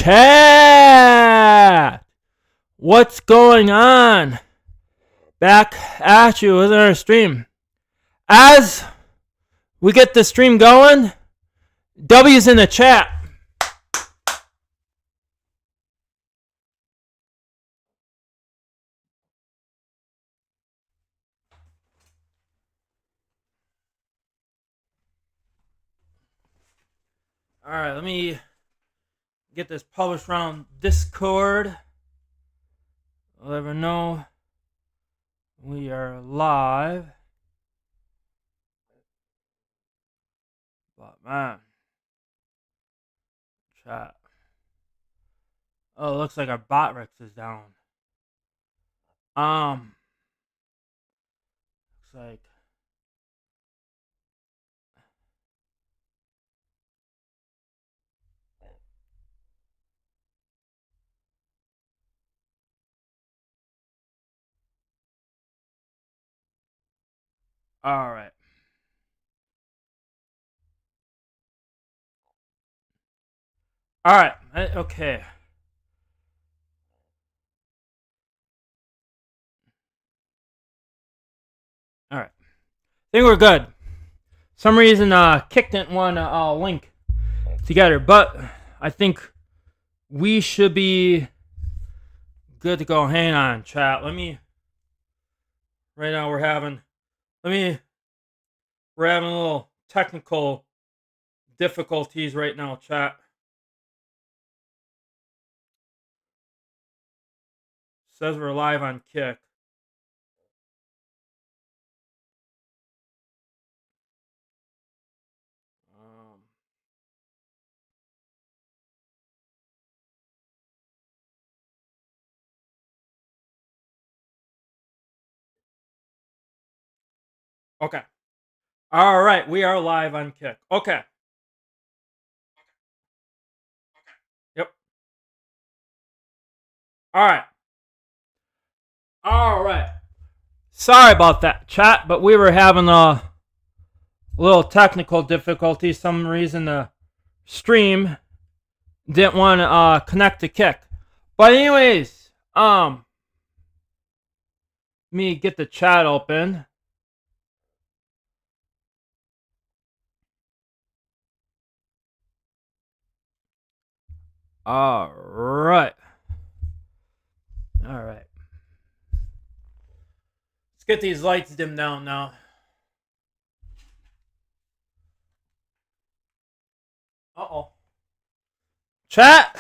Chat! What's going on? Back at you with our stream. As we get the stream going, W's in the chat. Alright, let me get this published around Discord. Let everyone know we are live. But man, chat. Oh, it looks like our bot rex is down. Looks like. Alright. Alright, okay. Alright. I think we're good. Some reason Kick didn't want to link together, but I think we should be good to go. Hang on, chat. Right now we're having a little technical difficulties right now, chat. Says we're live on Kick. Okay. All right, we are live on Kick. Okay. Yep. All right. Sorry about that, chat, but we were having a little technical difficulty. Some reason the stream didn't want to connect to Kick. But anyways, me get the chat open. All right. Let's get these lights dimmed down now. Uh-oh. Chat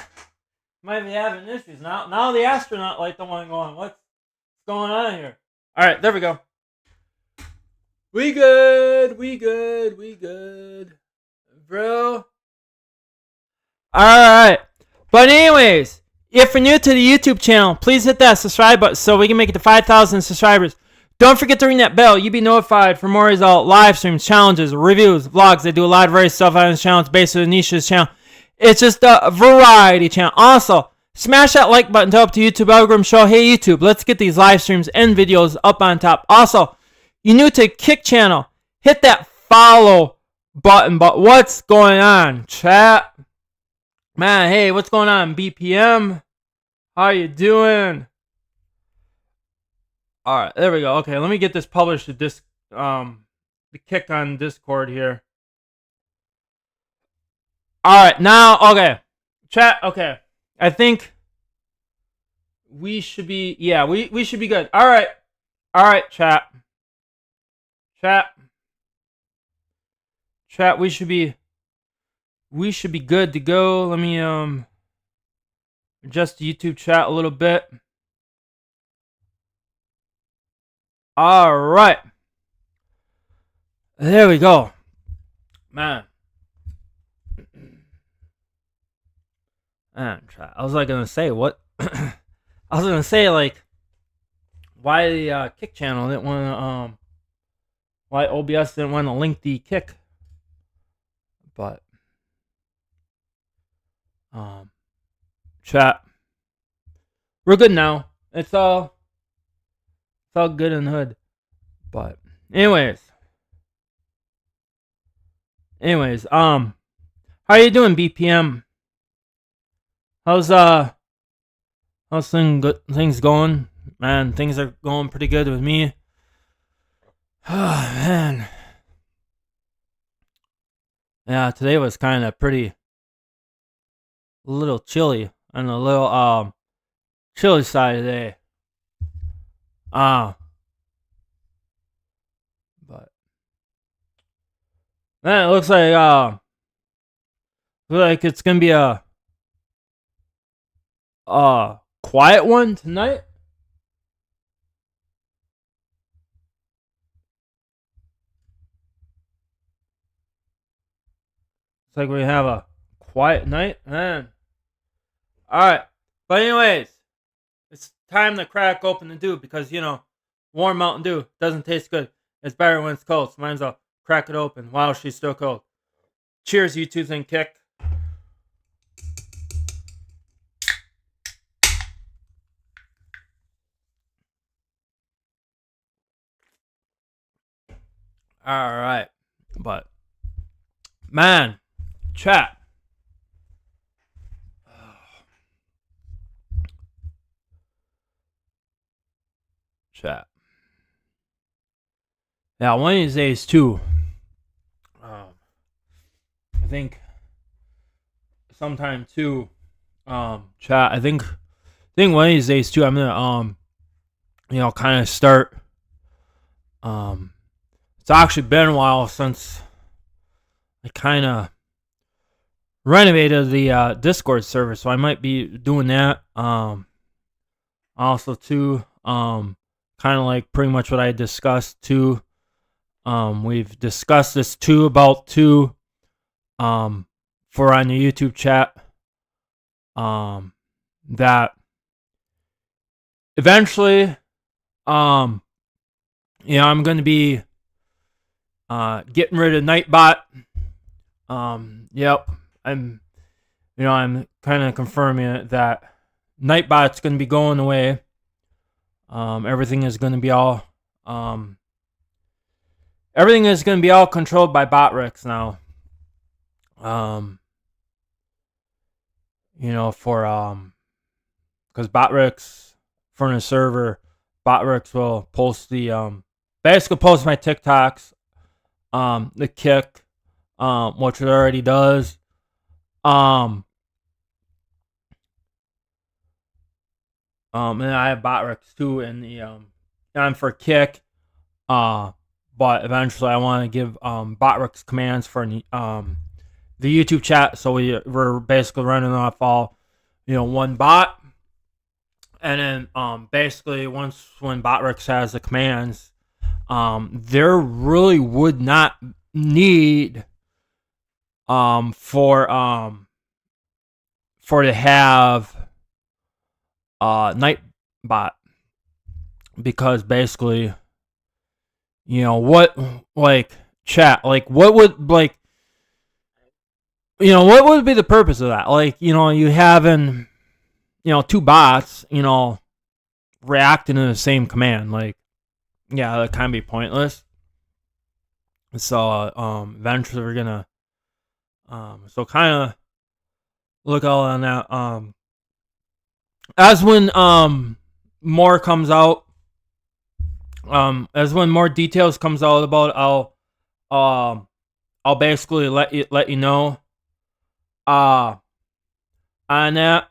might be having issues now. Now the astronaut light don't want to go on. What's going on here? All right, there we go. We good, bro. All right. But anyways, if you're new to the YouTube channel, please hit that subscribe button so we can make it to 5,000 subscribers. Don't forget to ring that bell. You'll be notified for more result live streams, challenges, reviews, vlogs. I do a lot of very stuff on this channel. It's based on the niche channel. It's just a variety channel. Also, smash that like button to help the YouTube algorithm show, hey YouTube, let's get these live streams and videos up on top. Also, you're new to Kick channel, hit that follow button. But what's going on, chat? Man, hey, what's going on, BPM? How you doing? All right, there we go. Okay, let me get this published to the Kick on Discord here. All right, now, okay, chat. Okay, I think we should be. Yeah, we should be good. All right, chat. We should be good to go. Let me adjust the YouTube chat a little bit. All right. There we go. Man, I was like gonna say what I was gonna say, like, why the Kick channel didn't want to why OBS didn't want to link the Kick, but chat, we're good now. It's all good in the hood. But anyways, how you doing, BPM? How's things going? Man, things are going pretty good with me. Man. Yeah, today was kind of a little chilly on a little chilly side today. But man, it looks like it's gonna be a quiet one tonight. It's like we have a quiet night, man. All right, but anyways, it's time to crack open the dew because warm Mountain Dew doesn't taste good. It's better when it's cold. So might as well crack it open while she's still cold. Cheers, you two and Kick. All right, but man, chat. Chat. Yeah, one of these days too. I think sometime too. Chat. I think one of these days too. I'm gonna kind of start. It's actually been a while since I kind of renovated the Discord server, so I might be doing that. Also too, kind of like pretty much what I discussed too. We've discussed this too about too, for on the YouTube chat, that eventually, I'm going to be, getting rid of Nightbot. Yep, I'm kind of confirming that Nightbot's going to be going away. Everything is going to be all controlled by BotRix now. Because BotRix for the server, BotRix will post the basically post my TikToks, the Kick, which it already does. And I have BotRix too, and I'm for Kick. But eventually I want to give BotRix commands for the YouTube chat, so we're basically running off all one bot, and then basically when BotRix has the commands, there really would not need for to have Nightbot, because basically what chat, what would what would be the purpose of that? You having two bots reacting to the same command, that kind of be pointless. So eventually we're gonna so kind of look all on that as when more comes out, as when more details comes out about it, I'll basically let you know on that.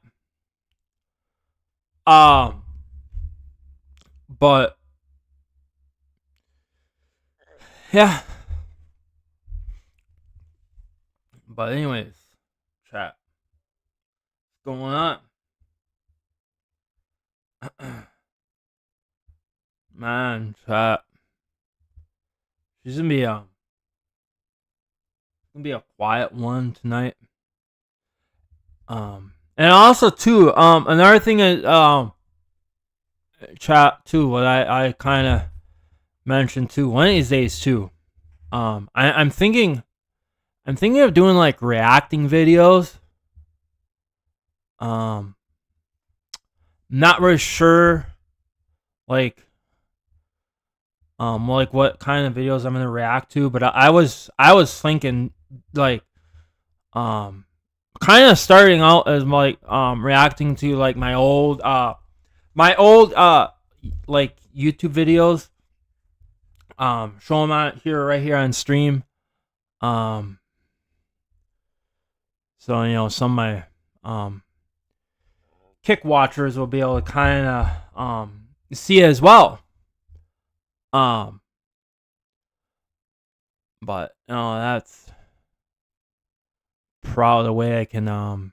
But yeah. But anyways, chat, what's going on? Man, chat. She's gonna be a quiet one tonight. And also too, another thing is chat too, what I kind of mentioned too, one of these days too, I'm thinking of doing reacting videos. Not really sure what kind of videos I'm gonna react to, but I was thinking kind of starting out as like reacting to like my old like YouTube videos. Show them out here right here on stream. So some of my kick watchers will be able to kind of see it as well. But that's probably the way I can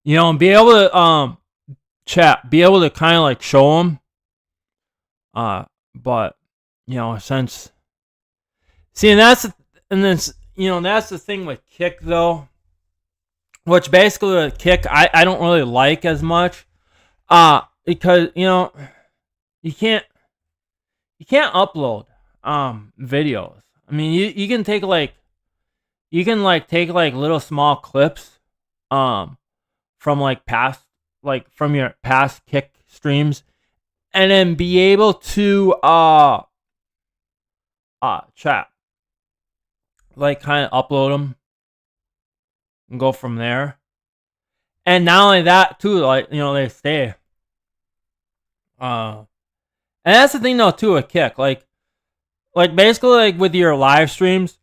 be able to be able to kind of like show them. But since and that's the thing with kick though, which basically with kick I don't really like as much, because you can't upload videos. I mean, you can take like little small clips from from your past kick streams, and then be able to chat, like kind of upload them and go from there. And not only that too, like they stay. And that's the thing though too with kick, like basically like with your live streams.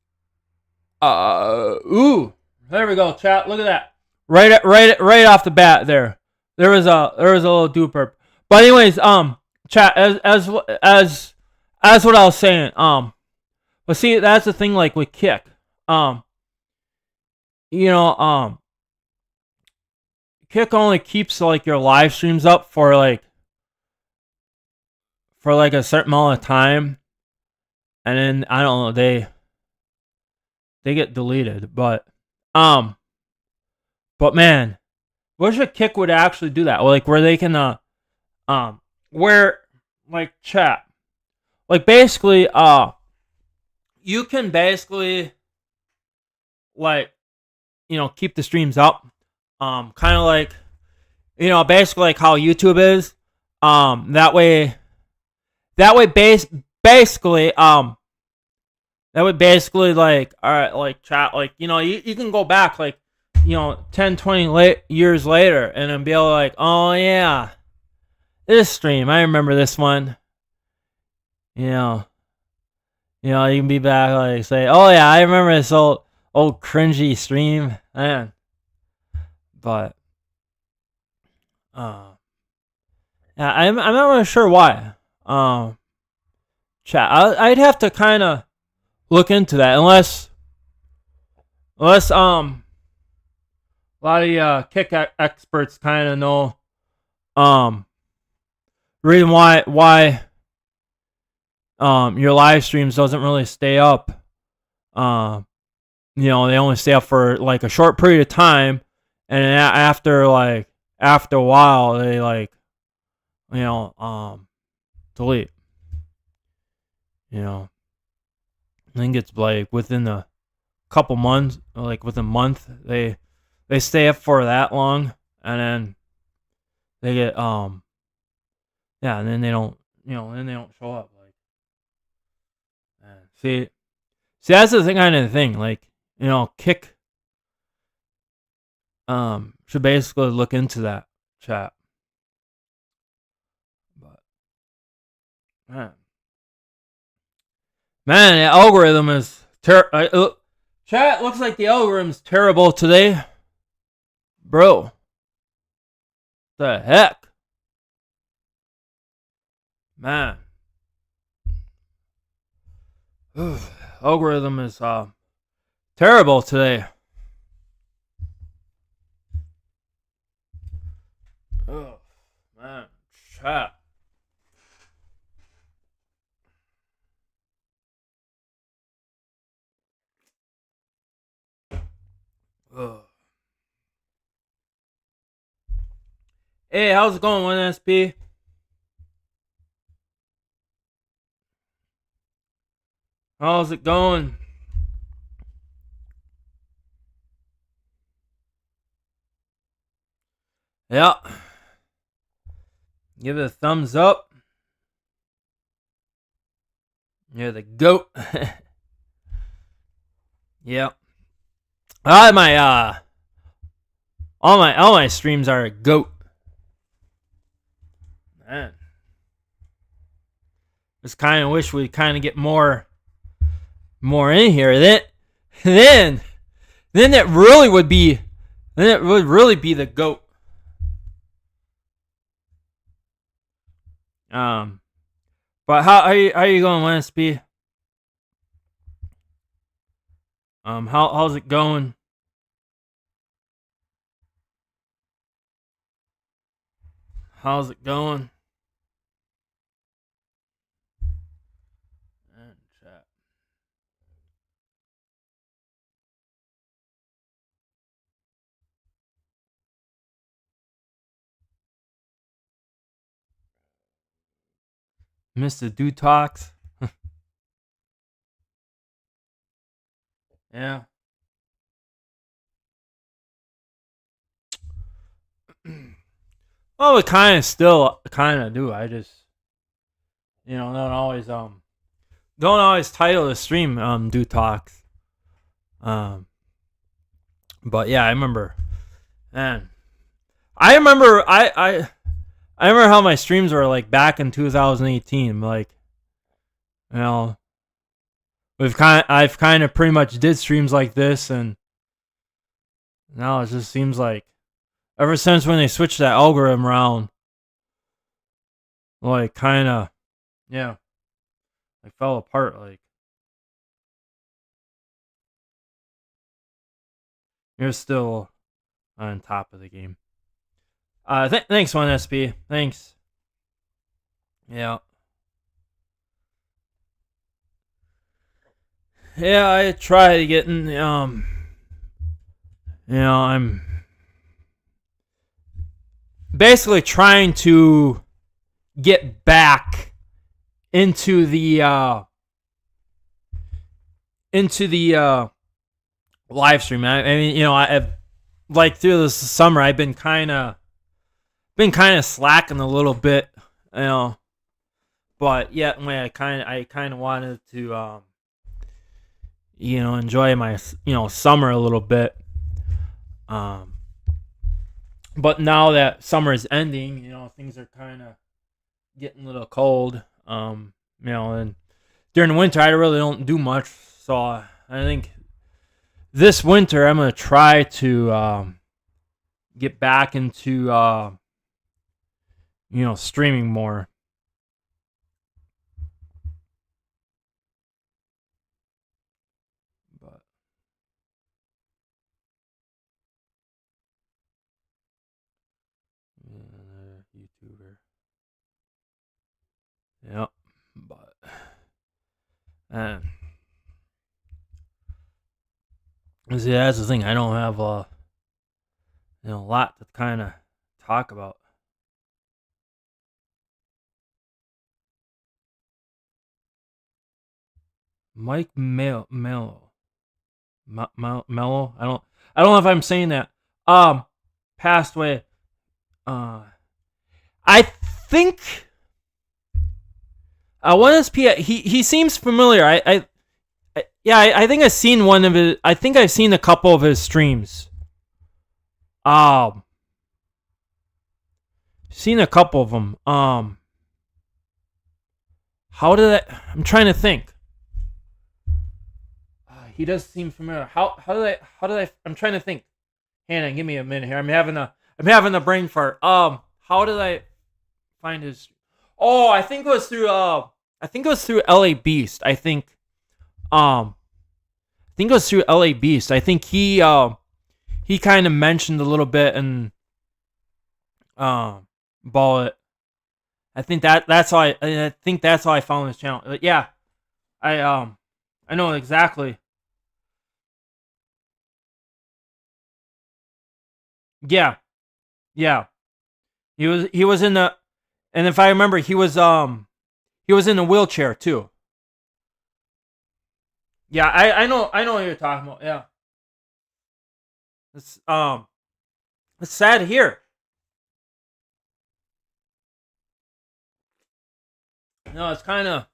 Ooh, there we go, chat. Look at that. Right off the bat there was a little duper. But anyways, chat, as what I was saying, but see, that's the thing, like with kick, kick only keeps like your live streams up for like a certain amount of time, and then I don't know, they get deleted. But man, wish a kick would actually do that, like where they can where like chat, like basically you can basically like keep the streams up, kind of like basically like how YouTube is, that way like, all right, like chat, like you can go back like 10 20 years later and then be able to like, oh yeah, this stream, I remember this one. You can be back, like say, oh yeah, I remember this old cringy stream, man. But yeah, I'm not really sure why. Chat, I'd have to kind of look into that, unless a lot of kick experts kind of know reason why your live streams doesn't really stay up. They only stay up for like a short period of time, and then after a while they like delete. I think it's like within a couple months, like within a month, they stay up for that long, and then they get and then they don't show up. Like, see, that's the thing, kind of thing. Like, kick should basically look into that, chat. But man, the algorithm is chat, looks like the algorithm's terrible today, bro. The heck, man. Algorithm is terrible today. Oh man, chat. Ugh. Hey, how's it going, 1SP? How's it going? Yeah. Give it a thumbs up. You're the GOAT. Yeah. I had my all my streams are a goat. Man. Just kind of wish we kind of get more in here. Then that really would be the goat. But how are you going, SB? How's it going? How's it going? And chat. Mr. Dude Talks. Yeah. Well, we kind of still do. I just, don't always title the stream Dude Talks. But yeah, I remember, man. I remember I remember how my streams were like back in 2018. Like, I've kind of pretty much did streams like this, and now it just seems like ever since when they switched that algorithm around, like kind of, yeah, like fell apart. Like, you're still on top of the game. Thanks, 1SB. Thanks. Yeah. Yeah, I tried getting, I'm basically trying to get back into the live stream. I mean, I've like through this summer, I've been kind of slacking a little bit, but yet when I kind of wanted to enjoy my summer a little bit, but now that summer is ending, things are kind of getting a little cold, and during the winter I really don't do much, so I think this winter I'm gonna try to get back into streaming more. But YouTuber. Yep. But see, that's the thing. I don't have a lot to kind of talk about. Mike Mello. Mello. I don't know if I'm saying that. Passed away. I think. One SP. He seems familiar. I think I've seen one of his. I think I've seen a couple of his streams. Seen a couple of them. How did I? I'm trying to think. He does seem familiar. How did I? I'm trying to think. Hannah, give me a minute here. I'm having a brain fart. How did I find his? Oh, I think it was through. LA Beast. I think it was through LA Beast. I think he kind of mentioned a little bit and Bullet. I think that's how I found his channel. But yeah, I know exactly. Yeah. He was in the, and if I remember, he was in a wheelchair too. Yeah, I know what you're talking about. Yeah. It's sad to hear. No, it's kind of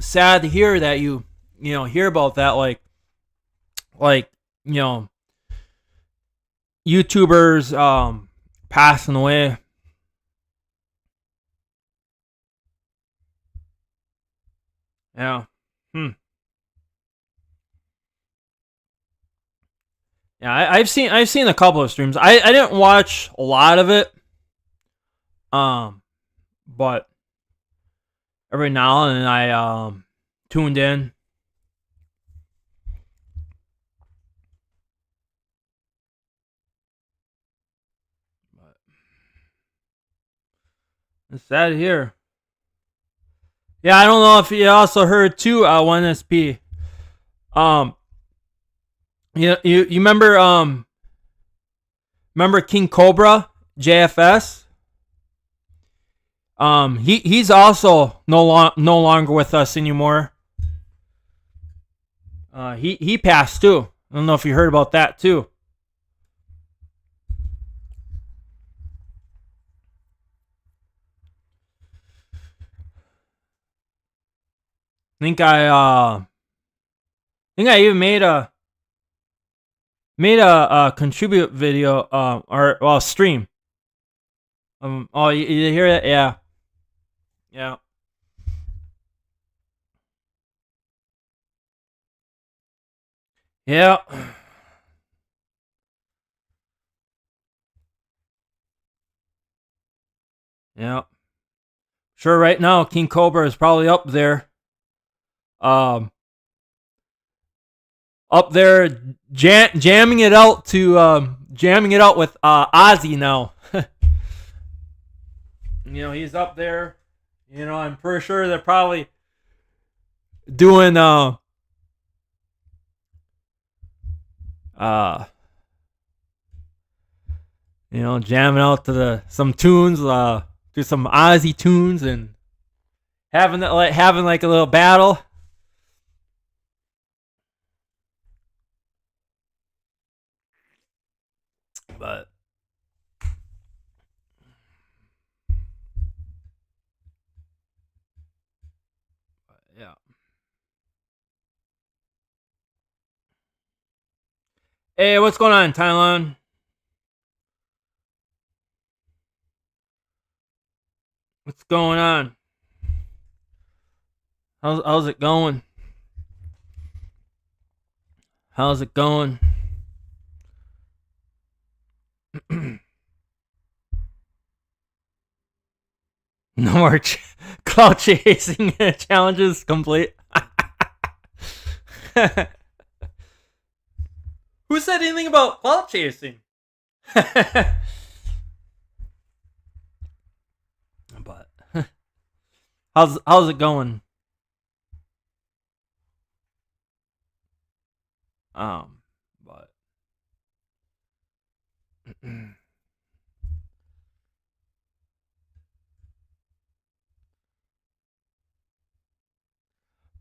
sad to hear that you hear about that, like YouTubers passing away. Yeah. Yeah, I've seen a couple of streams. I didn't watch a lot of it. But every now and then I tuned in. But it's sad here. Yeah, I don't know if you also heard too. 1SP. You remember King Cobra JFS? He's also no longer with us anymore. He passed too. I don't know if you heard about that too. I think I even made a contribute video or well stream. Oh, you hear that? Yeah. Yeah. Yeah. Yeah. Sure, right now King Cobra is probably up there. Up there jamming it out with Ozzy now. You know, he's up there. You know, I'm pretty sure they're probably doing you know, jamming out to some tunes, do some Ozzy tunes and having like a little battle. But yeah. Hey, what's going on, Thailand? What's going on? How's it going? How's it going? No more cloud chasing challenges complete. Who said anything about cloud chasing? But how's it going? But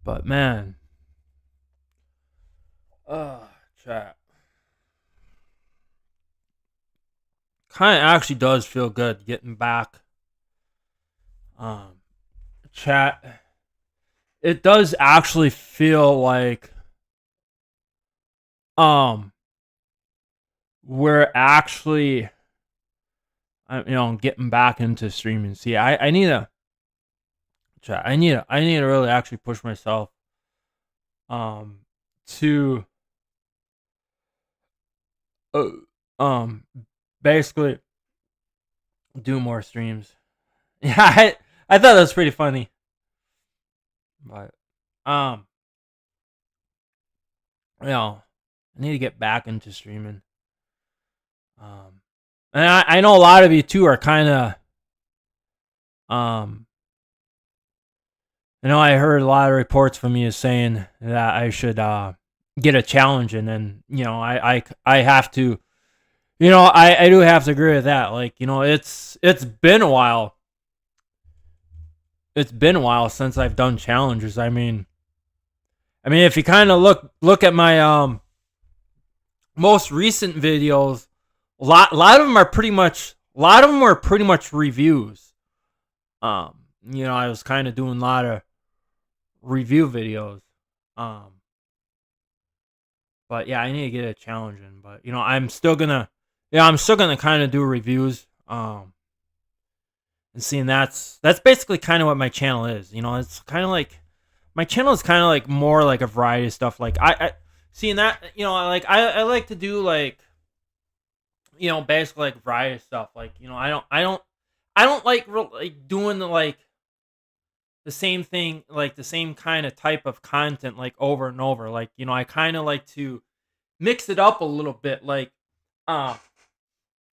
but man, chat. Kind of actually does feel good getting back. Chat. It does actually feel like we're actually getting back into streaming. See, I need to chat. I need to really actually push myself to basically do more streams. Yeah, I thought that was pretty funny. But I need to get back into streaming. And I know a lot of you too are kind of I heard a lot of reports from you saying that I should get a challenge, and then I have to, I do have to agree with that. Like, it's been a while. It's been a while since I've done challenges. I mean, if you kind of look at my most recent videos, a lot of them are pretty much reviews. I was kind of doing a lot of review videos. But yeah, I need to get a challenge in. But I'm still gonna yeah, I'm still gonna kind of do reviews. And seeing that's basically kind of what my channel is. You know, it's kind of like my channel is kind of like more like a variety of stuff. Like I seeing that, you know, I like to do like, you know, basically like variety of stuff. Like, you know, I don't like like doing the same thing, like the same kind of type of content like over and over. Like, you know, I kind of like to mix it up a little bit. Like, uh,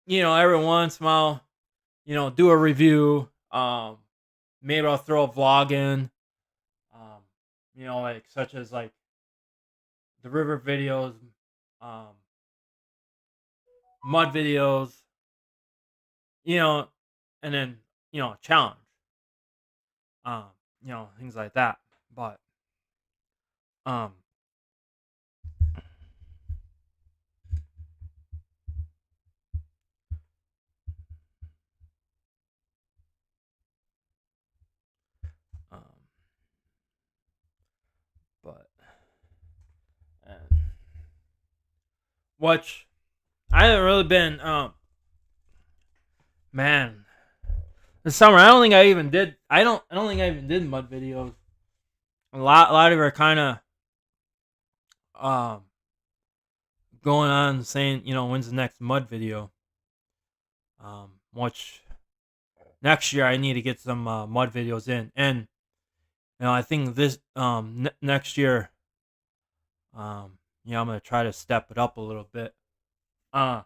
you know, every once in a while, you know, do a review. Maybe I'll throw a vlog in. Um, you know, like such as like the river videos, um, mud videos, you know, and then, you know, challenge, um, you know, things like that. But um, um, but and which I haven't really been, man, this summer I don't think I even did. I don't think I even did mud videos. A lot of it are kind of um going on saying, you know, when's the next mud video. Which next year I need to get some mud videos in, and you know I think this next year, you know, I'm gonna try to step it up a little bit. Uh,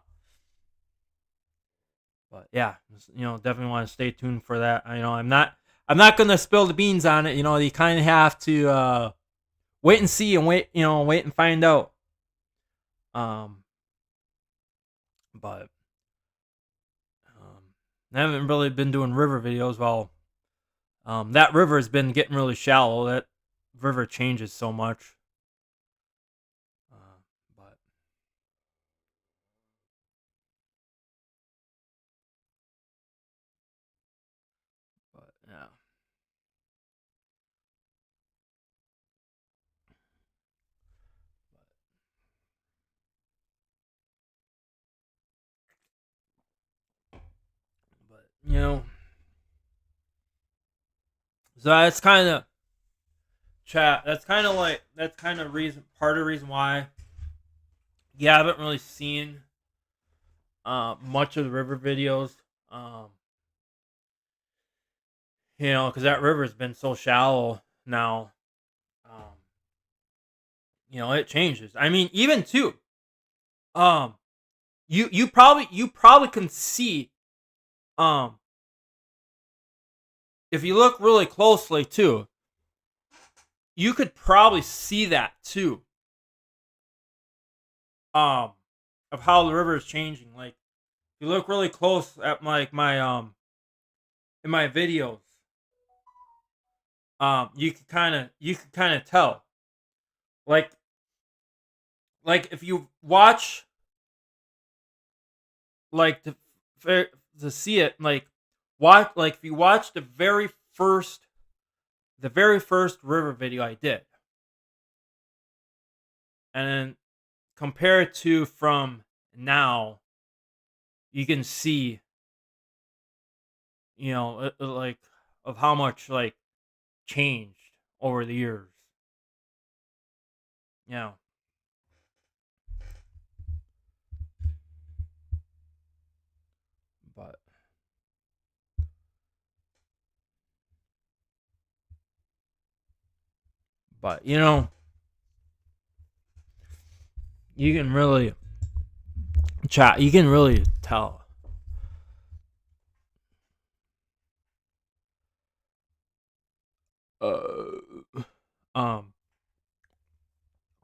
but yeah, you know, definitely want to stay tuned for that. You know, I'm not gonna spill the beans on it. You know, you kind of have to wait and see and wait, you know, wait and find out. Um, but I haven't really been doing river videos. Well, that river has been getting really shallow. That river changes so much. Uh, but yeah, but you know, so that's kind of chat. That's kind of reason part of the reason why. Yeah, I haven't really seen much of the river videos. Um, you know, because that river's been so shallow now. Um, you know, it changes. I mean, even too. Um, you probably can see. Um, if you look really closely too, you could probably see that too. Um, of how the river is changing. Like, if you look really close at my in my videos, you can kind of tell. Like if you watch like to see it, like watch like if you watch the very first river video I did, and then compare it to from now, you can see, you know, like of how much like changed over the years. You know, but you know, you can really chat. You can really tell. Um,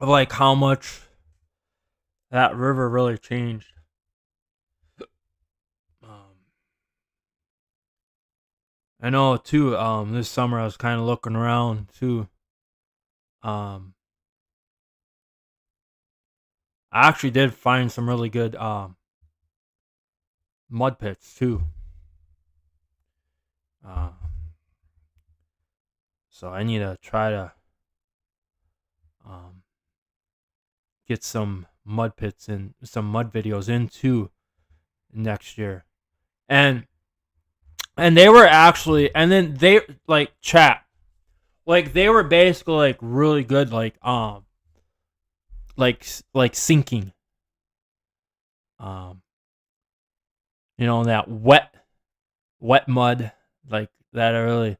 of like how much that river really changed. Um, I know too. This summer I was kind of looking around too. Um, I actually did find some really good mud pits too. Uh, so I need to try to um get some mud pits and some mud videos in too. next year. And they were actually, and then they like chat, like they were basically like really good, like sinking, um, that wet mud, like that. I really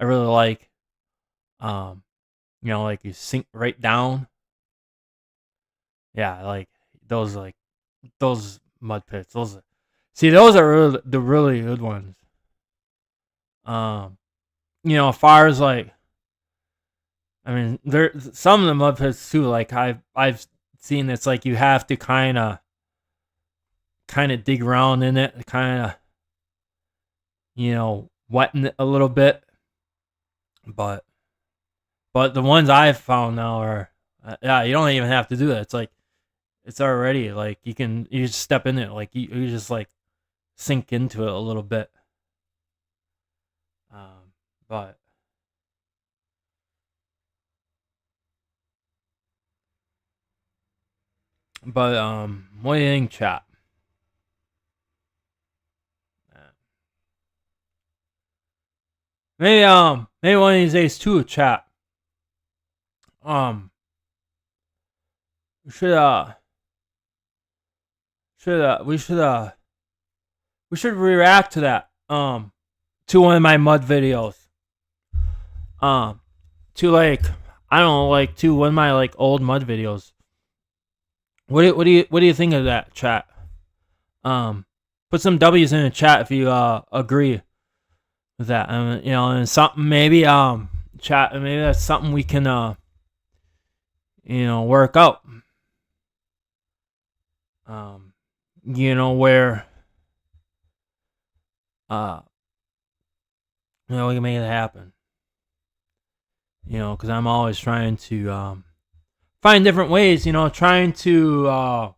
like, um, like you sink right down. Yeah, like those mud pits. Those are really, the really good ones. Um, as far as like, I mean, there some of the mud pits too. Like I've seen, it's like you have to kind of dig around in it, kind of wetten it a little bit. But the ones I've found now are, yeah, you don't even have to do that. It's like it's already like you just step in it, like you just like sink into it a little bit. Um, but what do you think, chat? Maybe one of these days too, chat. Um, we should we should react to that. To one of my mud videos. Um, to like, I don't know, like to one of my like old mud videos. What do you think of that, chat? Put some W's in the chat if you agree with that. And something maybe chat, maybe that's something we can work out. Where we can make it happen. Because I'm always trying to find different ways. Trying to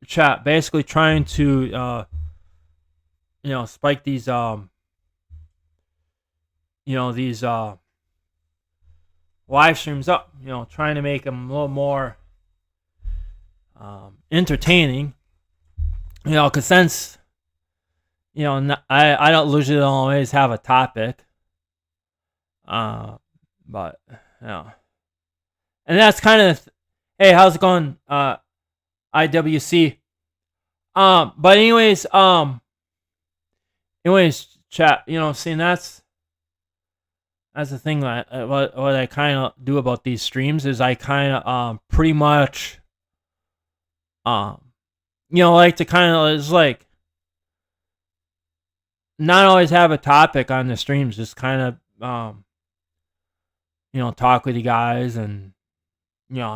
chat, basically trying to spike these these live streams up. Trying to make them a little more entertaining. Because since I don't usually always have a topic. But and that's kind of, hey, how's it going, IWC? But anyways, chat. Seeing that's the thing that what I kind of do about these streams is I kind of pretty much like to kind of, is like not always have a topic on the streams, just kind of talk with you guys and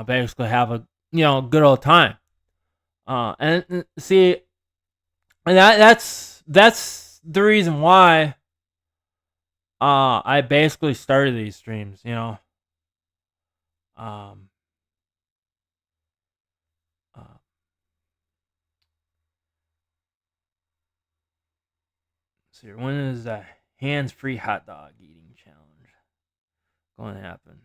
basically have a good old time. And see, and that's the reason why I basically started these streams. Um, see, when is the hands-free hot dog eating challenge going to happen?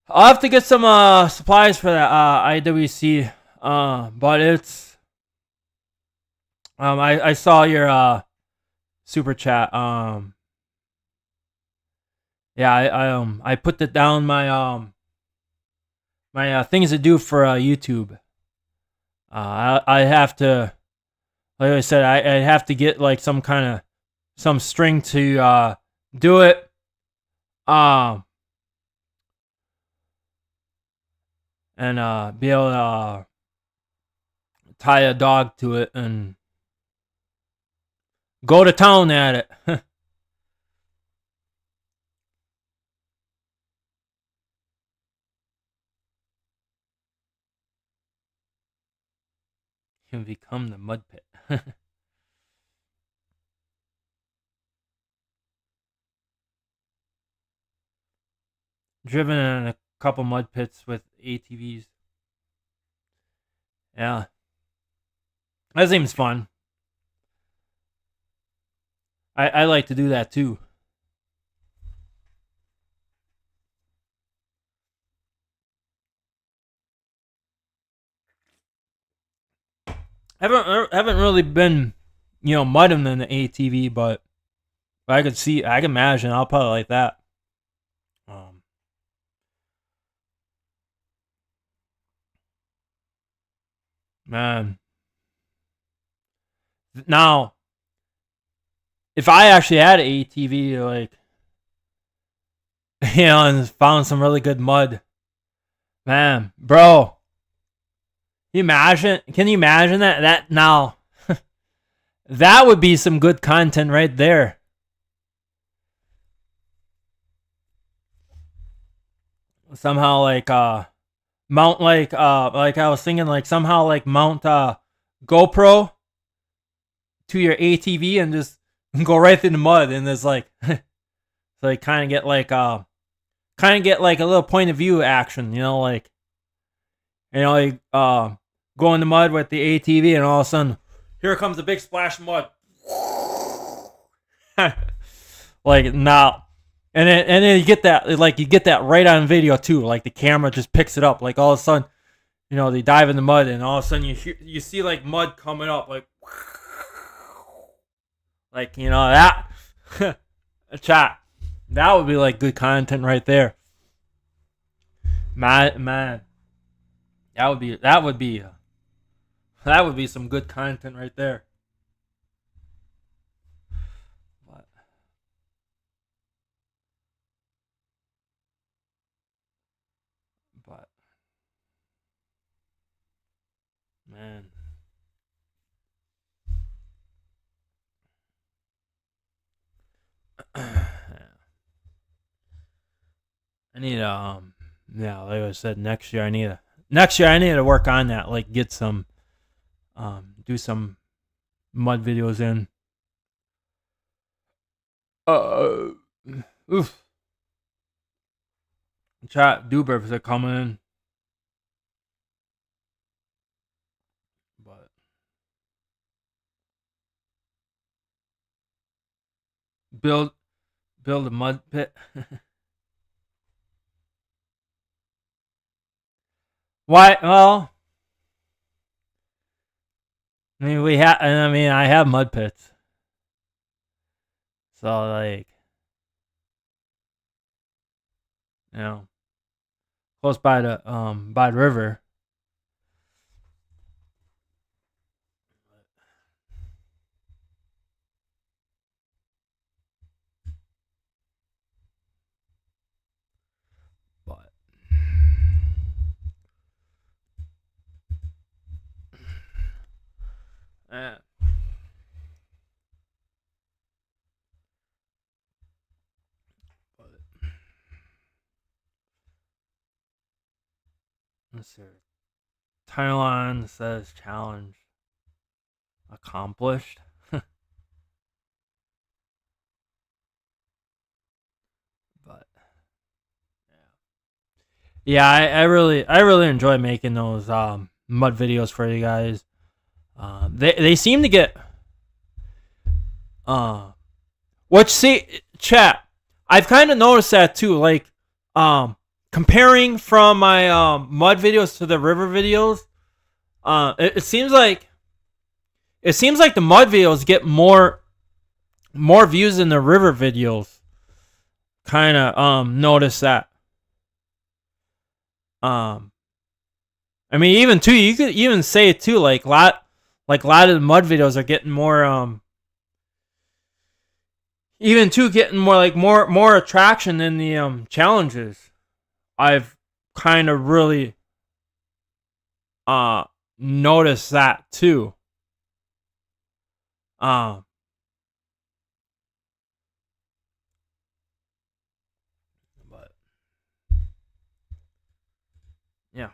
I'll have to get some supplies for that IWC. But it's I saw your super chat. Yeah, I put it down my my things to do for YouTube. I have to, like I said, I have to get like some string to do it. And be able to tie a dog to it and go to town at it. Can become the mud pit. Driven in a couple mud pits with ATVs. Yeah. That seems fun. I like to do that too. Haven't really been, mudding in the ATV, but I can imagine. I'll probably like that. Um, Man, now if I actually had an ATV, like and found some really good mud, man, bro, Can you imagine that? That now, that would be some good content right there. Somehow, like mount like I was thinking, like somehow like mount GoPro to your ATV and just go right through the mud, and there's like so like kind of get like a little point of view action, like like go in the mud with the ATV, and all of a sudden here comes a big splash of mud. Like now, and then you get that right on video too. Like the camera just picks it up. Like all of a sudden, they dive in the mud, and all of a sudden you see like mud coming up, like that. Chat. That would be like good content right there. Man, that would be some good content right there. But, but man, I need yeah, like I said, next year I need to work on that, like get some do some mud videos in. Uh, Oof. Chat Dubers are coming in, but build build a mud pit. Why? Well, I have mud pits, so like you know, close by the river. But eh, but let's see. Thailand says challenge accomplished. But yeah, I really enjoy making those mud videos for you guys. They seem to get what see chat. I've kind of noticed that too. Like comparing from my mud videos to the river videos, it seems like the mud videos get more views than the river videos. Kind of notice that. Um, I mean, even too, you could even say it too. Like a lot of the mud videos are getting more even too getting more like more attraction than the challenges. I've kind of really uh noticed that too. Um, but yeah.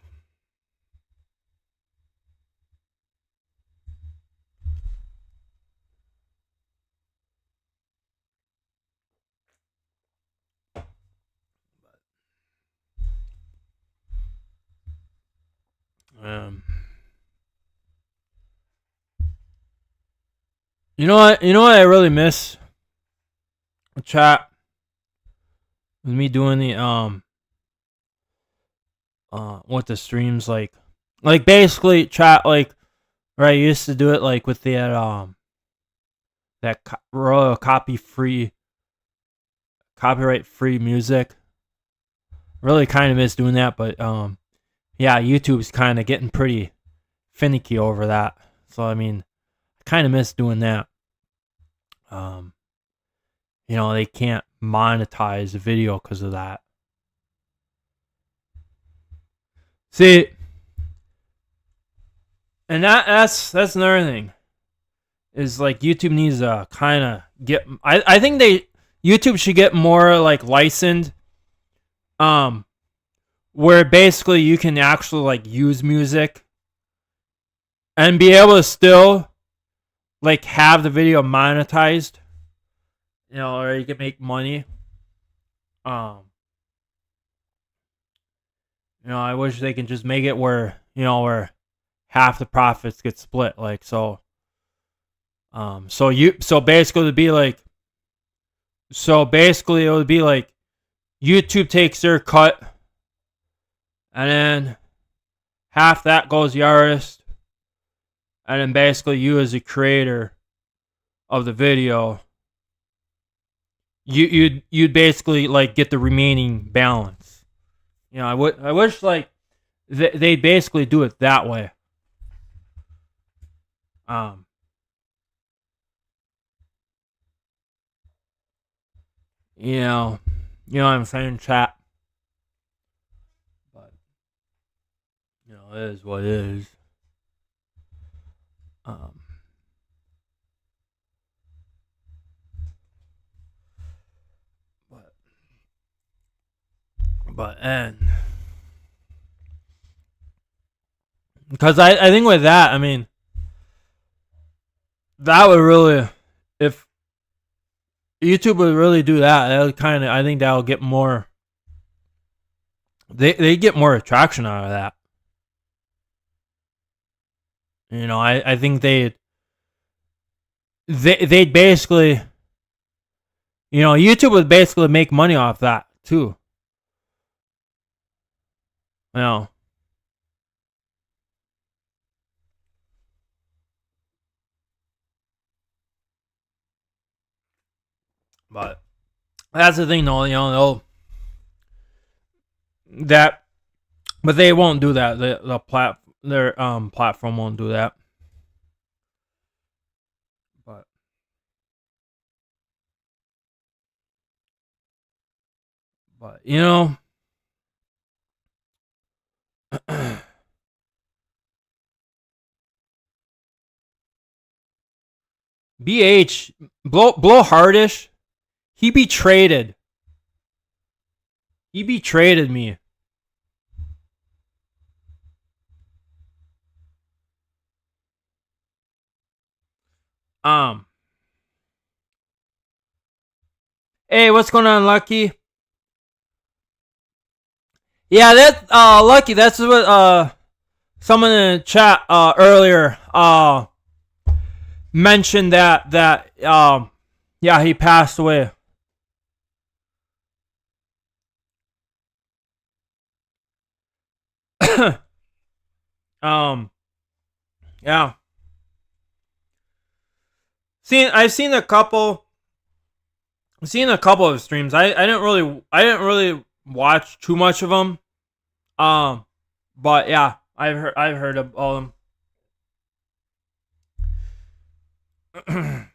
Um, you know what? You know what I really miss? Chat with me doing the with the streams, like basically chat, like Right, you used to do it like with that royal copyright free music. Really kind of miss doing that, but yeah, YouTube's kind of getting pretty finicky over that. So I mean, I kind of miss doing that. Um, they can't monetize the video because of that. See, and that's another thing. Is like YouTube needs to kind of get. I think YouTube should get more like licensed. Where basically you can actually like use music and be able to still like have the video monetized, or you can make money. Um, I wish they can just make it where where half the profits get split, like so. So basically it'd be like, it would be like YouTube takes their cut, and then half that goes the artist, and then basically you as a creator of the video, you'd basically like get the remaining balance. I wish like they basically do it that way. Um, you know, what I'm saying, chat. But it is what it is. Um, and because I think with that, I mean, that would really, if YouTube would really do that, that would kind of, I think that would get more. They get more attraction out of that. I think they'd basically, YouTube would basically make money off that too. You know. But that's the thing, though. That, but they won't do that. Their platform won't do that. But BH blow hardish. He betrayed. He betrayed me. Um. Hey, what's going on, Lucky? Yeah, that Lucky. That's what someone in the chat earlier mentioned that yeah, he passed away. Yeah. I've seen a couple of streams. I didn't really watch too much of them. But yeah, I've heard of all of them.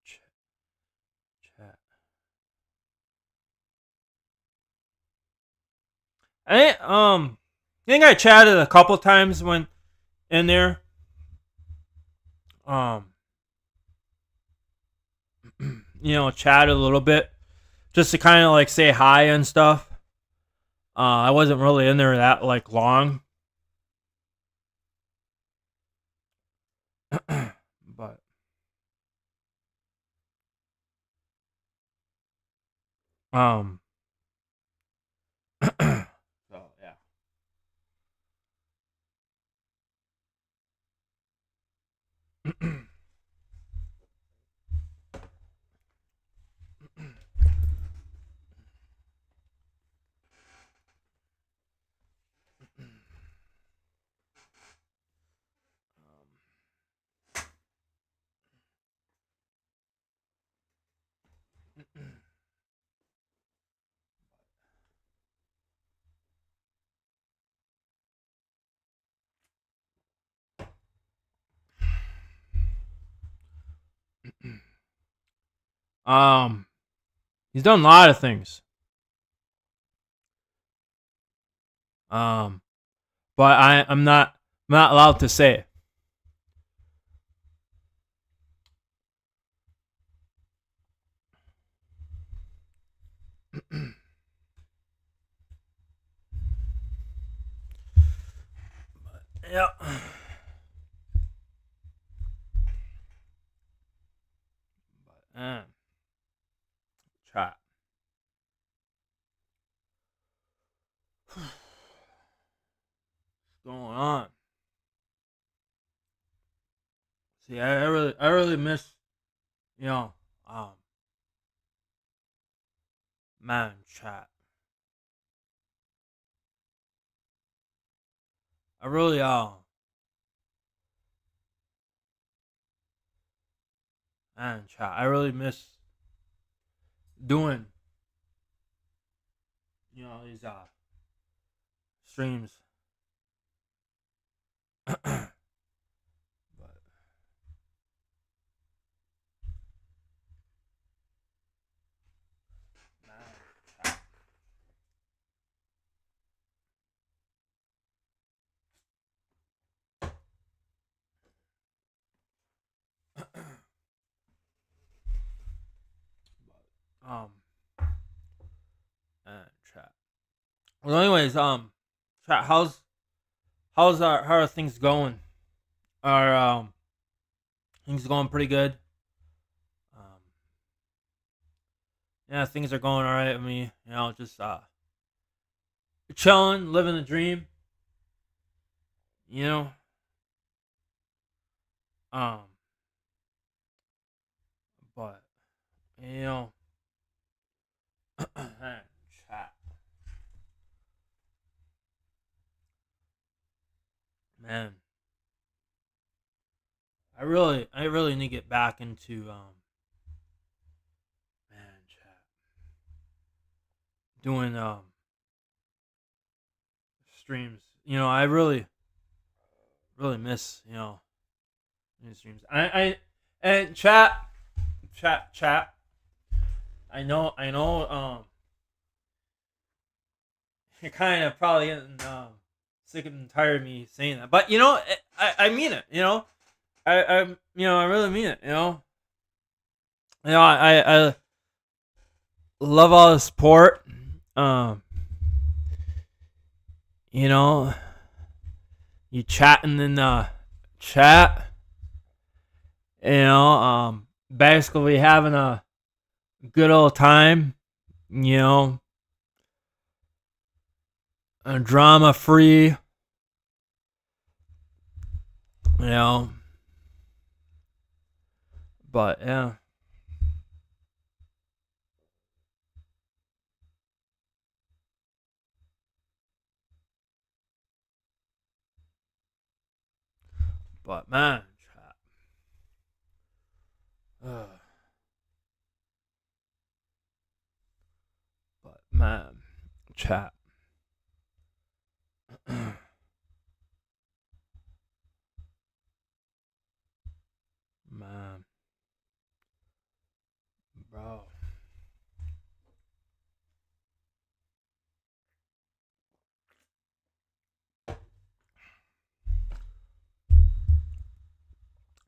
Chat. I think I chatted a couple times when in there. Chat a little bit just to kind of like say hi and stuff. I wasn't really in there that like long. But so yeah. He's done a lot of things. But I'm not allowed to say. Yeah. Chat. What's going on? See, I really miss, you know, man, chat. I really, man, chat. I really miss doing, these streams. But chat. Well, anyways, chat. How are things going? Are things going pretty good? Um, yeah, things are going all right with me. Just chilling, living the dream. You know, um, but you know, chat, man. I really need to get back into man, chat, doing streams. I really miss these streams. And chat. I know. You're kind of probably getting sick and tired of me saying that, but I mean it. I really mean it. I love all the support. You chatting in the chat. Basically having a good old time. Drama free. But yeah. But man, chat. But man, chat. Man, bro.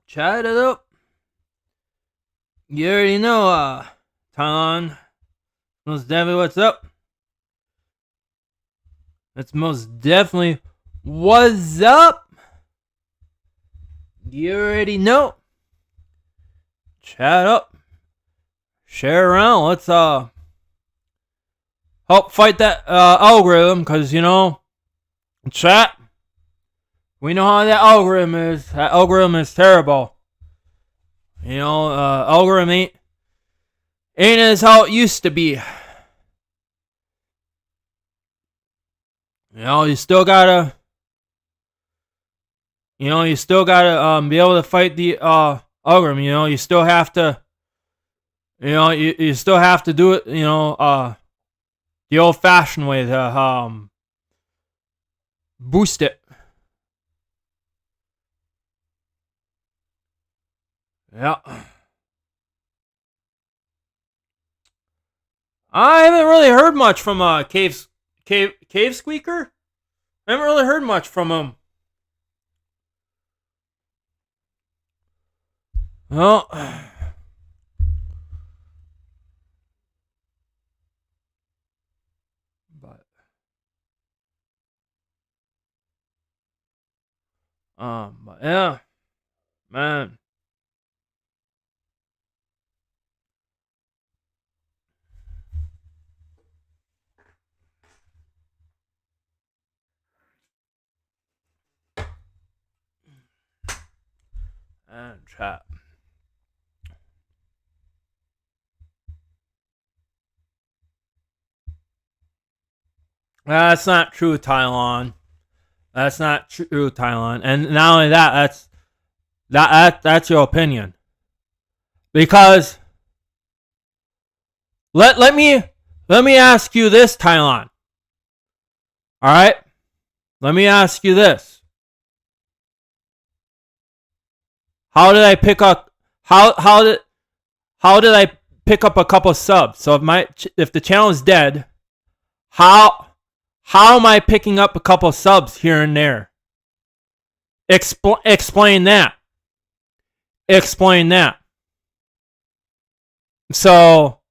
Chat it up. You already know, Talon. Most definitely what's up. That's most definitely what's up. You already know. Chat up. Share around. Let's help fight that algorithm, because chat. We know how that algorithm is. That algorithm is terrible. Algorithm ain't as how it used to be. You still gotta be able to fight the algorithm. You still have to you still have to do it, the old fashioned way to boost it. Yeah. I haven't really heard much from Cave Squeaker. I haven't really heard much from him. Well, but yeah, man. And chat. That's not true, Tylon. That's not true, Tylon. And not only that, that's your opinion. Because let me ask you this, Tylon. All right? Let me ask you this. How did I pick up how did I pick up a couple subs? So if the channel is dead, how am I picking up a couple subs here and there? Explain that. Explain that. So,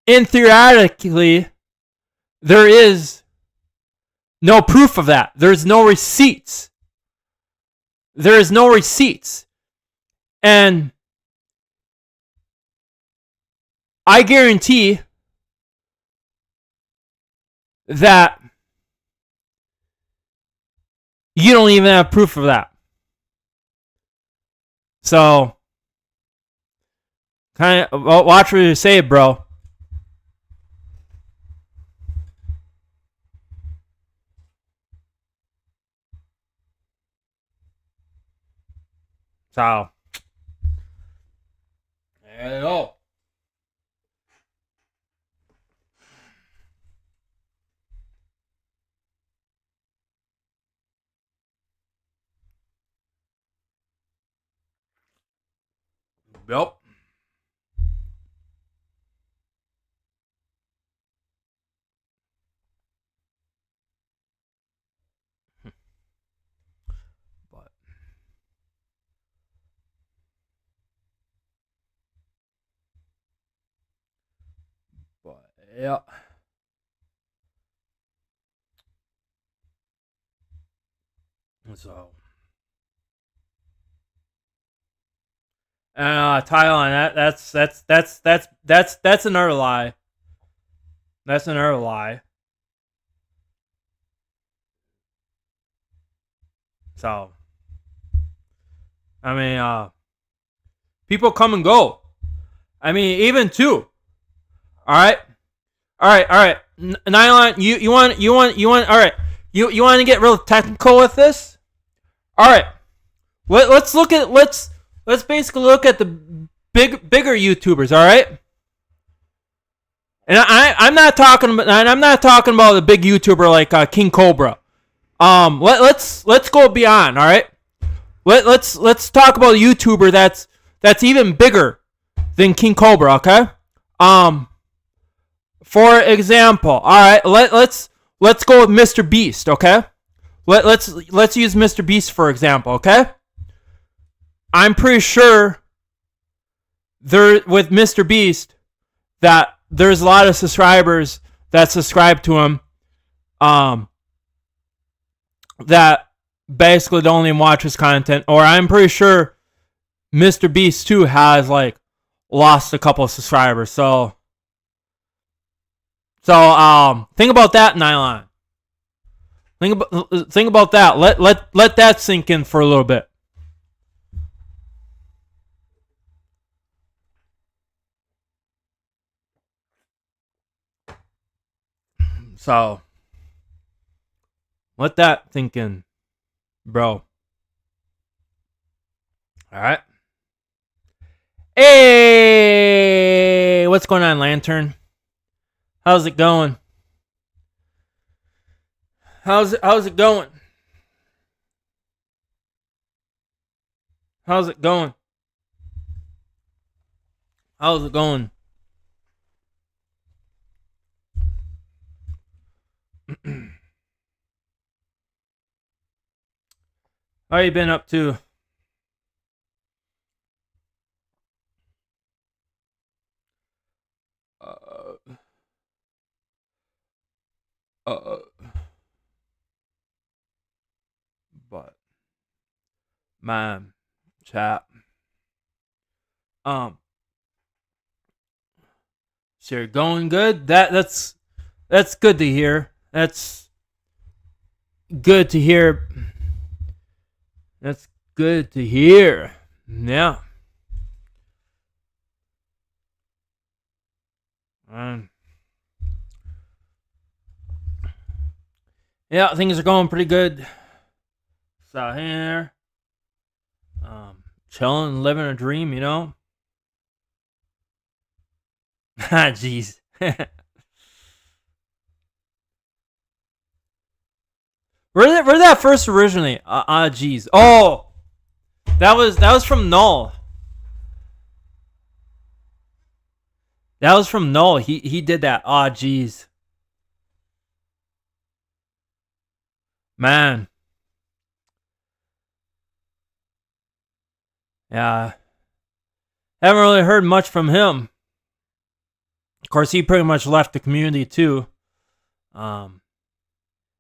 in theoretically, there is no proof of that. There's no receipts. There is no receipts. And I guarantee that you don't even have proof of that. So, kind of watch what you say, bro. So, there you go. Yep. But yeah. So, Thailand. That's another lie. That's another lie. So, I mean, people come and go. I mean, even too. All right. Nylon, you want. All right. You want to get real technical with this? All right. Let's basically look at the bigger YouTubers. All right. And I'm not talking about a big YouTuber like King Cobra. Let's go beyond. All right. Let's talk about a YouTuber that's even bigger than King Cobra. Okay. For example, all right. Let's go with Mr. Beast. Okay. Let's use Mr. Beast for example. Okay. I'm pretty sure there with Mr. Beast that there's a lot of subscribers that subscribe to him that basically don't even watch his content. Or I'm pretty sure Mr. Beast too has like lost a couple of subscribers. So think about that, Nylon. Think about that. Let that sink in for a little bit. So let that sink in, bro. All right. Hey, what's going on, Lantern? How's it going? How's it going? How's it going? How's it going? How you been up to? But man, chat. So you're going good. That's good to hear. That's good to hear. That's good to hear. Yeah. Yeah, things are going pretty good. So here, chilling, living a dream, you know. Ah, jeez. Where did that first originate? Jeez. Oh, that was from Null. That was from Null. He did that. Jeez. Man. Yeah. Haven't really heard much from him. Of course, he pretty much left the community too. You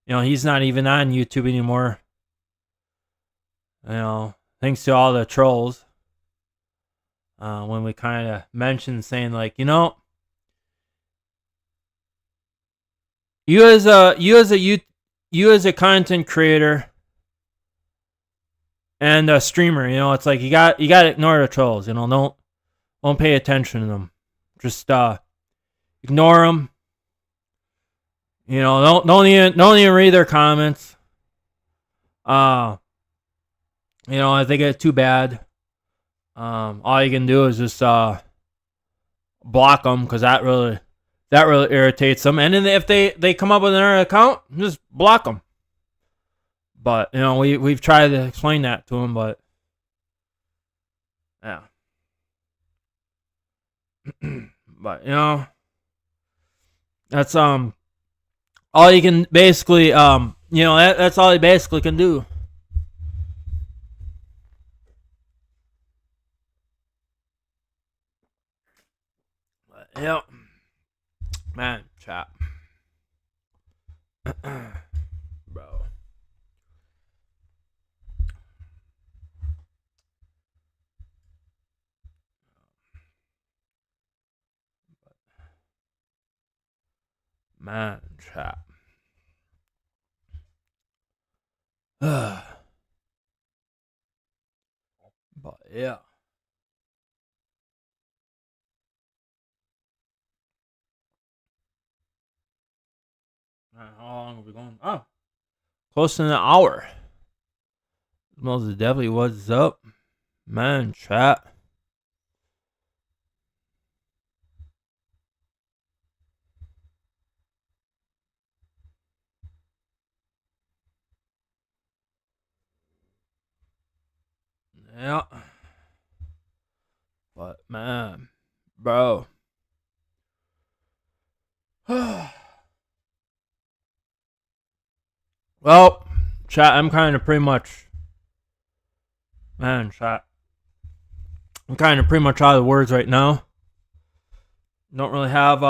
know, he's not even on YouTube anymore. You know, thanks to all the trolls. When we kind of mentioned saying like, you know, you as a content creator and a streamer, you know, it's like you got to ignore the trolls. You know, don't pay attention to them. Just ignore them. You know, don't even read their comments. You know, if they get too bad, all you can do is just block them, because that really irritates them. And then if they come up with another account, just block them. But you know, we've tried to explain that to them, but yeah. But you know, that's all you can basically, you know, that's all he basically can do. But, yep. Man, chat. Bro. Man, chat. But yeah. Man, how long have we gone? Oh, close to an hour. Most definitely. What's up, man? Chat. Yeah. But man, bro. Well, chat, I'm kind of pretty much, man, chat. I'm kind of pretty much out of words right now. Don't really have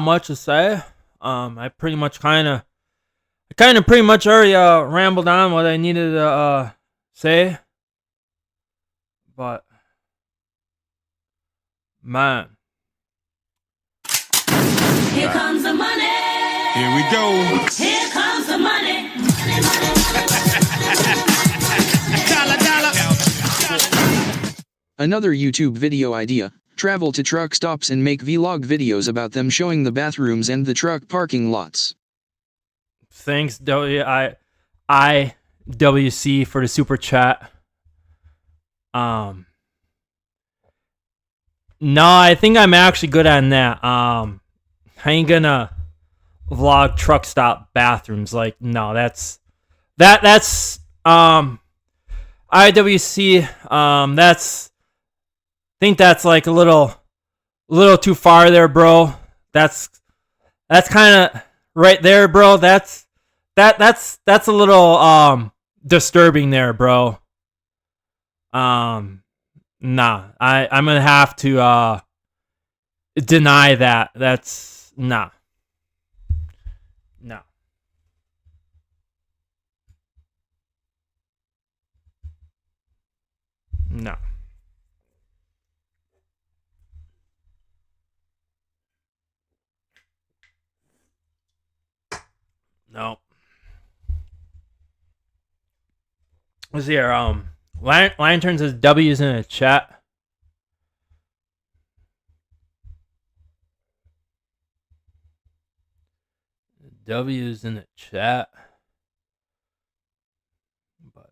much to say. I pretty much pretty much already rambled on what I needed to say. But man, here comes the money. Here we go. Here comes the money. Another YouTube video idea: travel to truck stops and make vlog videos about them, showing the bathrooms and the truck parking lots. Thanks WC for the super chat. No, I think I'm actually good on that. I ain't gonna vlog truck stop bathrooms. Like, no, that's IWC. I think that's like a little too far there, bro. That's kind of right there, bro. That's that's a little disturbing there, bro. Nah, I'm gonna have to deny that. That's nah. No. No. No. Let's see here. Lantern says W's in the chat. W's in the chat. But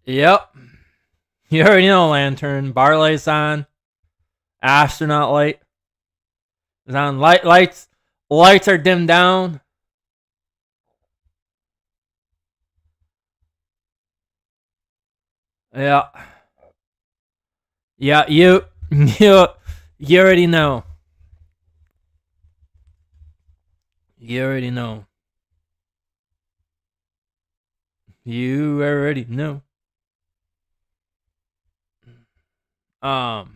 yep. You already know, Lantern. Bar lights on. Astronaut light is on. Lights are dimmed down. Yeah. Yeah, you already know. You already know. You already know. Oh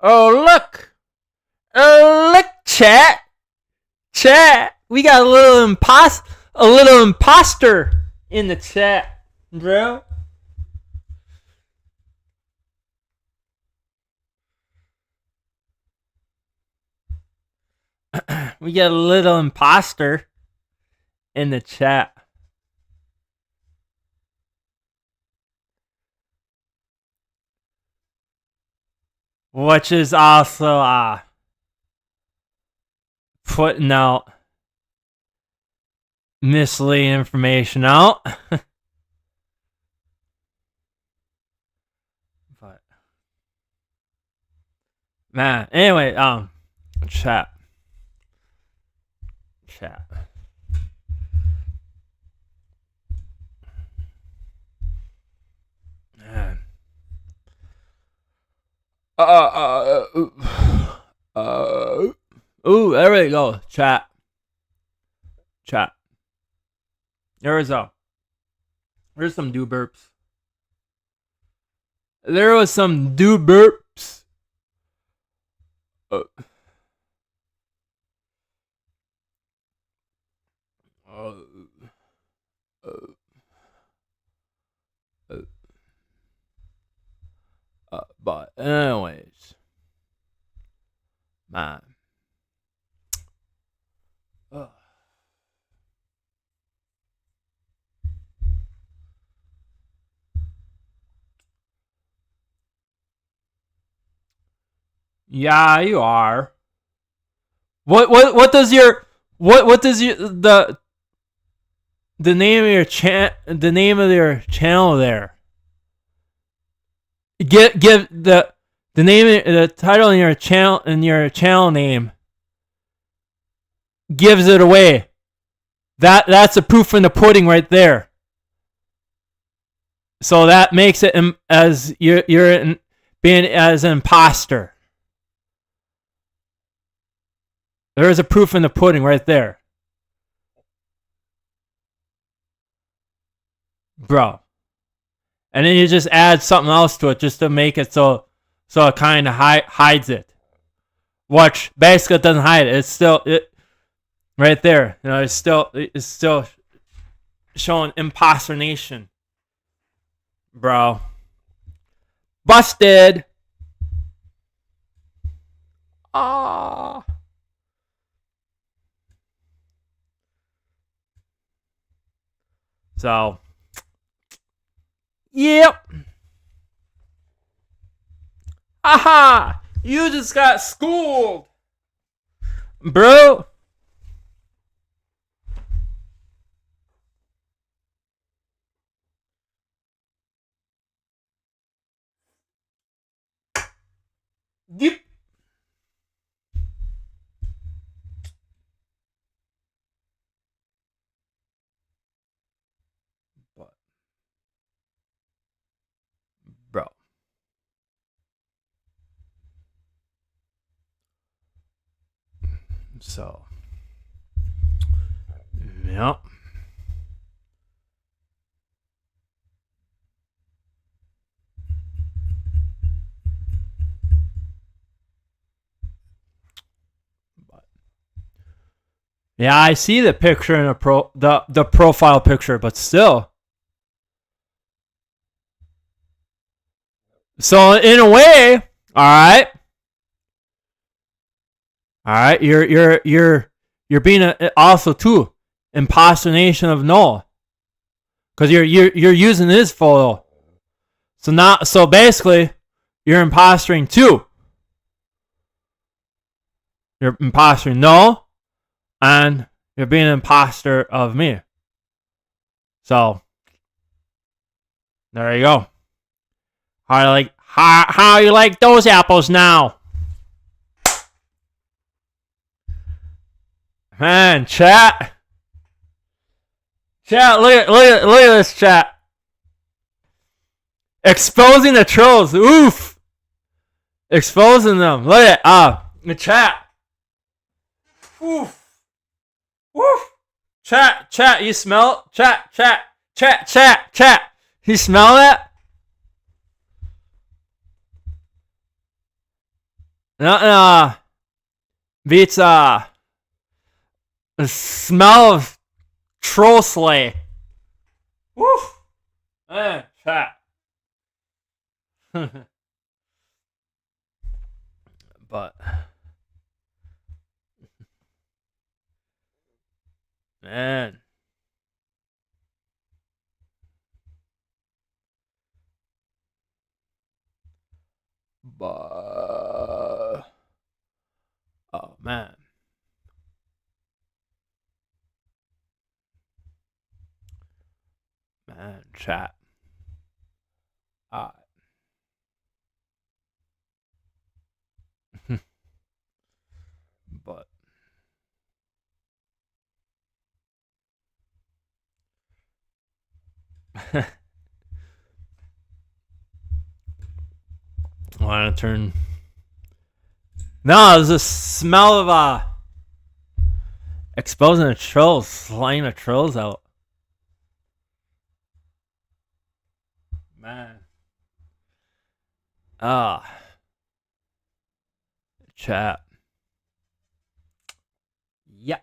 look! Oh look, chat! Chat! We got a little imposter in the chat, bro. We got a little imposter in the chat. Which is also putting out misleading information out. But man, anyway, chat. Man. Ooh, there we go. Chat. There's some do burps. There was some do burps. But anyways, man. Yeah, you are. What does your the name of your channel there? Give the name, the title in your channel name gives it away. That's a proof in the pudding right there. So that makes it as you're being as an imposter. There is a proof in the pudding right there, bro. And then you just add something else to it just to make it so it kind of hides it. Which basically doesn't hide it. It's still right there. You know, it's still showing imposter nation, bro. Busted. Ah. So, yep. Aha! You just got schooled, bro. Yep. Bro. So, yep. Yeah, I see the picture in the profile picture, but still. So in a way, all right, you're being also too impersonation of Noah, because you're using his photo. So basically, you're impostoring too. You're impostoring Noah, and you're being an imposter of me. So there you go. How you like those apples now? Man, chat. Look at this chat. Exposing the trolls. Oof. Exposing them. Look at the chat. Oof. Woof. Chat, you smell it? Chat. You smell that? Beats the smell of troll slay. Woof. Man, chat. But man, oh man, chat. But I want to turn. No, there's a smell of exposing the trolls, slaying the trolls out. Man. Chat. Yeah.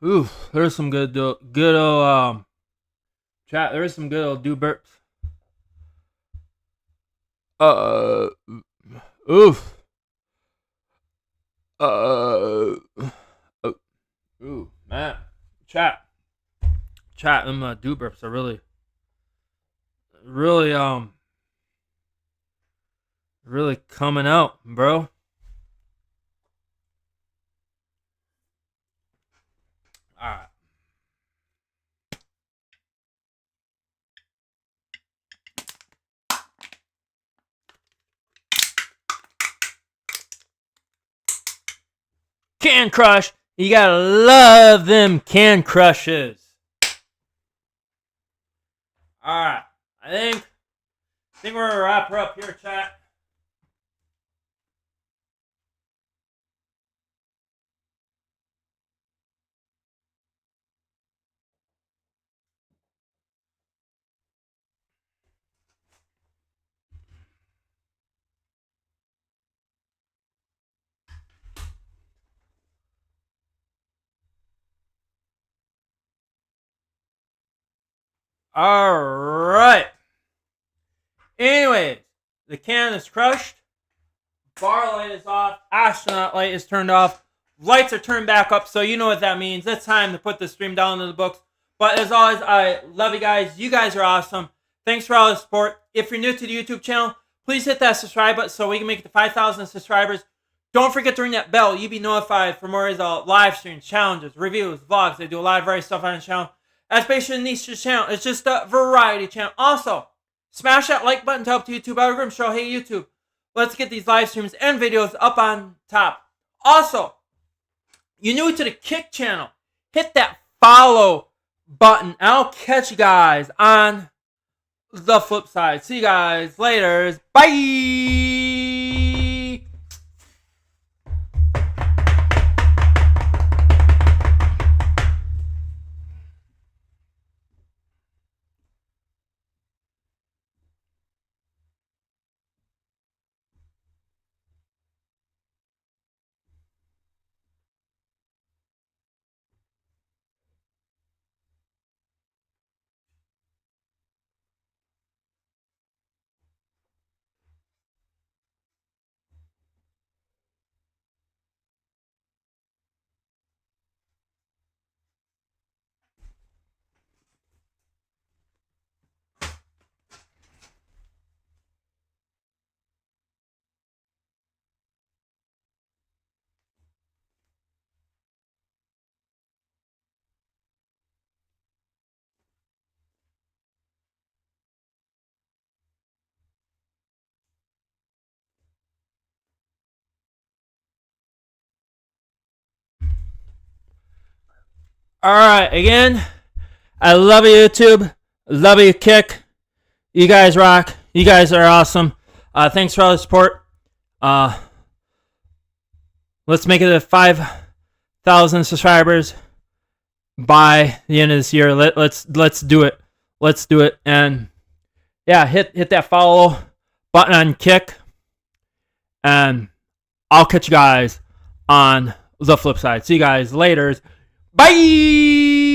Ooh, there's some good old chat. There's some good old do burps. Oof. Ooh, man. Chat. Them do burps are really coming out, bro. Alright. Can crush. You gotta love them can crushes. Alright. I think we're gonna wrap her up here, chat. Alright. Anyways, the can is crushed. Bar light is off. Astronaut light is turned off. Lights are turned back up, so you know what that means. It's time to put the stream down in the books. But as always, I love you guys. You guys are awesome. Thanks for all the support. If you're new to the YouTube channel, please hit that subscribe button so we can make it to 5,000 subscribers. Don't forget to ring that bell. You'll be notified for more live streams, challenges, reviews, vlogs. They do a lot of various stuff on the channel. As basically niche channel, it's just a variety channel. Also, smash that like button to help the YouTube algorithm show, hey YouTube, let's get these live streams and videos up on top. Also, you're new to the Kick channel, hit that follow button. I'll catch you guys on the flip side. See you guys later. Bye. Alright, again, I love you, YouTube. Love you, Kick. You guys rock. You guys are awesome. Thanks for all the support. Let's make it to 5,000 subscribers by the end of this year. Let's do it. Let's do it. And yeah, hit that follow button on Kick. And I'll catch you guys on the flip side. See you guys later. Bye!